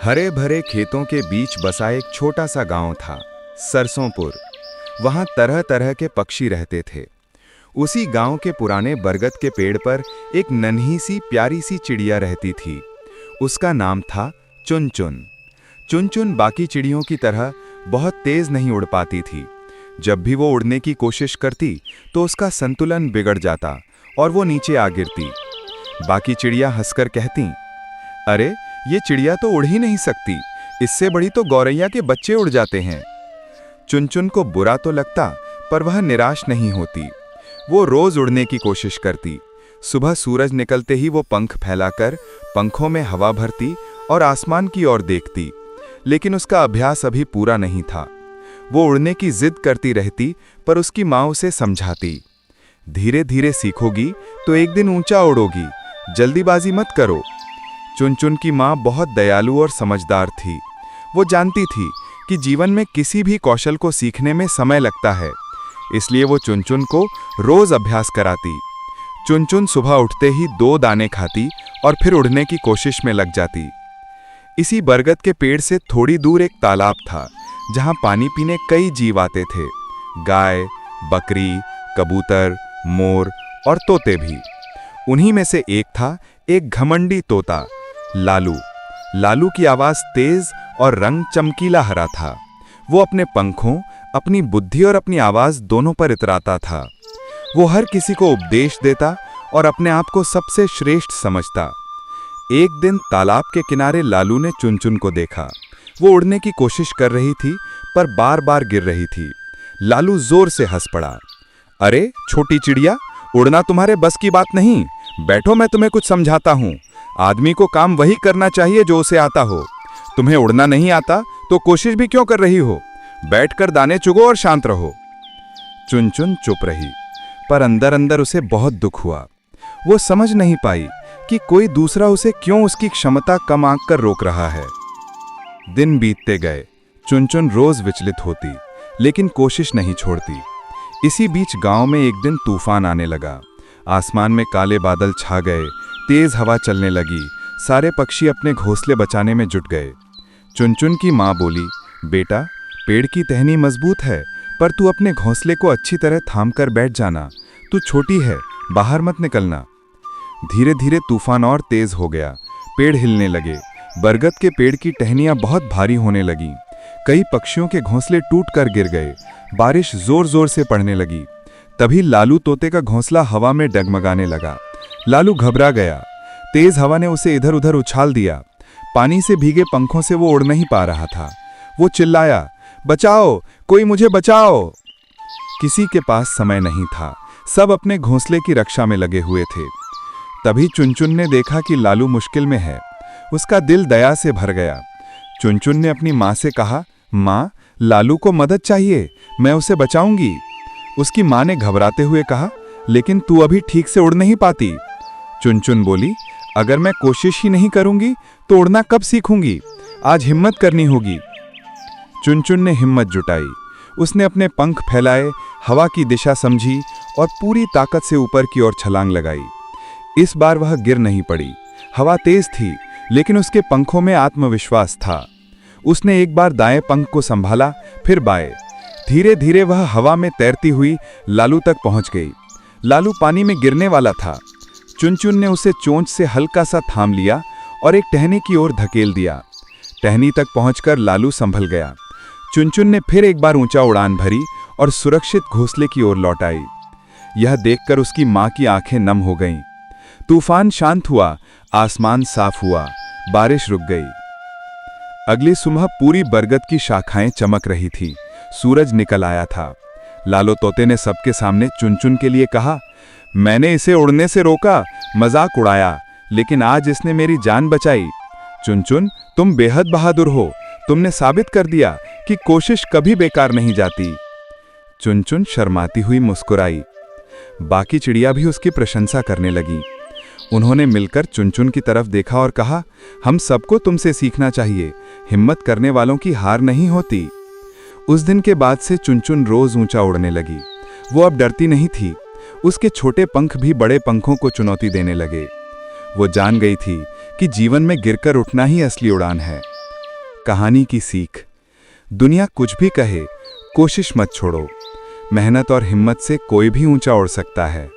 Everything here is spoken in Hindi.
हरे भरे खेतों के बीच बसा एक छोटा सा गांव था, सरसोंपुर। वहां तरह तरह के पक्षी रहते थे। उसी गांव के पुराने बरगद के पेड़ पर एक नन्ही सी प्यारी सी चिड़िया रहती थी। उसका नाम था चुनचुन। चुनचुन बाकी चिड़ियों की तरह बहुत तेज नहीं उड़ पाती थी। जब भी वो उड़ने की कोशिश करती तो उसका संतुलन बिगड़ जाता और वो नीचे आ गिरती। बाकी चिड़िया हंसकर कहती, अरे ये चिड़िया तो उड़ ही नहीं सकती, इससे बड़ी तो गौरैया के बच्चे उड़ जाते हैं। चुनचुन को बुरा तो लगता, पर वह निराश नहीं होती। वो रोज उड़ने की कोशिश करती। सुबह सूरज निकलते ही वो पंख फैलाकर पंखों में हवा भरती और आसमान की ओर देखती। लेकिन उसका अभ्यास अभी पूरा नहीं था। वो उड़ने की जिद करती रहती, पर उसकी माँ उसे समझाती, धीरे धीरे सीखोगी तो एक दिन ऊंचा उड़ोगी, जल्दीबाजी मत करो। चुनचुन की माँ बहुत दयालु और समझदार थी। वो जानती थी कि जीवन में किसी भी कौशल को सीखने में समय लगता है, इसलिए वो चुनचुन को रोज अभ्यास कराती। चुनचुन सुबह उठते ही 2 दाने खाती और फिर उड़ने की कोशिश में लग जाती। इसी बरगद के पेड़ से थोड़ी दूर एक तालाब था, जहां पानी पीने कई जीव आते थे। गाय, बकरी, कबूतर, मोर और तोते भी। उन्हीं में से एक था एक घमंडी तोता, लालू। लालू की आवाज तेज और रंग चमकीला हरा था। वो अपने पंखों, अपनी बुद्धि और अपनी आवाज दोनों पर इतराता था। वो हर किसी को उपदेश देता और अपने आप को सबसे श्रेष्ठ समझता। एक दिन तालाब के किनारे लालू ने चुनचुन को देखा। वो उड़ने की कोशिश कर रही थी, पर बार बार गिर रही थी। लालू जोर से हंस पड़ा। अरे छोटी चिड़िया, उड़ना तुम्हारे बस की बात नहीं। बैठो, मैं तुम्हें कुछ समझाता हूं। आदमी को काम वही करना चाहिए जो उसे आता हो। तुम्हें उड़ना नहीं आता तो कोशिश भी क्यों कर रही हो? बैठकर दाने चुगो और शांत रहो। चुनचुन चुप रही, पर अंदर अंदर उसे बहुत दुख हुआ। वो समझ नहीं पाई कि कोई दूसरा उसे क्यों उसकी क्षमता कम आंक कर रोक रहा है। दिन बीतते गए। चुनचुन रोज विचलित होती, लेकिन कोशिश नहीं छोड़ती। इसी बीच गांव में एक दिन तूफान आने लगा। आसमान में काले बादल छा गए, तेज हवा चलने लगी। सारे पक्षी अपने घोंसले बचाने में जुट गए। चुनचुन की माँ बोली, बेटा, पेड़ की टहनी मजबूत है, पर तू अपने घोंसले को अच्छी तरह थाम कर बैठ जाना। तू छोटी है, बाहर मत निकलना। धीरे धीरे तूफान और तेज हो गया। पेड़ हिलने लगे। बरगद के पेड़ की टहनियां बहुत भारी होने लगीं। कई पक्षियों के घोंसले टूट कर गिर गए। बारिश जोर जोर से पड़ने लगी। तभी लालू तोते का घोंसला हवा में डगमगाने लगा। लालू घबरा गया। तेज हवा ने उसे इधर उधर उछाल दिया। पानी से भीगे पंखों से वो उड़ नहीं पा रहा था। वो चिल्लाया, बचाओ, कोई मुझे बचाओ। किसी के पास समय नहीं था। सब अपने घोंसले की रक्षा में लगे हुए थे। तभी चुनचुन ने देखा कि लालू मुश्किल में है। उसका दिल दया से भर गया। चुनचुन ने अपनी माँ से कहा, माँ, लालू को मदद चाहिए, मैं उसे बचाऊंगी। उसकी माँ ने घबराते हुए कहा, लेकिन तू अभी ठीक से उड़ नहीं पाती। चुनचुन बोली, अगर मैं कोशिश ही नहीं करूंगी तो उड़ना कब सीखूंगी? आज हिम्मत करनी होगी। चुनचुन ने हिम्मत जुटाई। उसने अपने पंख फैलाए, हवा की दिशा समझी और पूरी ताकत से ऊपर की ओर छलांग लगाई। इस बार वह गिर नहीं पड़ी। हवा तेज थी, लेकिन उसके पंखों में आत्मविश्वास था। उसने एक बार दाएं पंख को संभाला, फिर बाएं। धीरे धीरे वह हवा में तैरती हुई लालू तक पहुंच गई। लालू पानी में गिरने वाला था। चुनचुन ने उसे चोंच से हल्का सा थाम लिया और एक टहनी की ओर धकेल दिया। टहनी तक पहुंचकर लालू संभल गया। चुनचुन ने फिर एक बार ऊंचा उड़ान भरी और सुरक्षित घोंसले की ओर लौट आई। यह देखकर उसकी मां की आंखें नम हो गईं। तूफान शांत हुआ, आसमान साफ हुआ, बारिश रुक गई। अगली सुबह पूरी बरगद की शाखाएं चमक रही थी। सूरज निकल आया था। लालू तोते ने सबके सामने चुनचुन के लिए कहा, मैंने इसे उड़ने से रोका, मजाक उड़ाया, लेकिन आज इसने मेरी जान बचाई। चुनचुन, तुम बेहद बहादुर हो। तुमने साबित कर दिया कि कोशिश कभी बेकार नहीं जाती। चुनचुन शर्माती हुई मुस्कुराई। बाकी चिड़िया भी उसकी प्रशंसा करने लगी। उन्होंने मिलकर चुनचुन की तरफ देखा और कहा, हम सबको तुमसे सीखना चाहिए। हिम्मत करने वालों की हार नहीं होती। उस दिन के बाद से चुनचुन रोज ऊंचा उड़ने लगी। वो अब डरती नहीं थी। उसके छोटे पंख भी बड़े पंखों को चुनौती देने लगे। वो जान गई थी कि जीवन में गिरकर उठना ही असली उड़ान है। कहानी की सीख। दुनिया कुछ भी कहे, कोशिश मत छोड़ो। मेहनत और हिम्मत से कोई भी ऊंचा उड़ सकता है।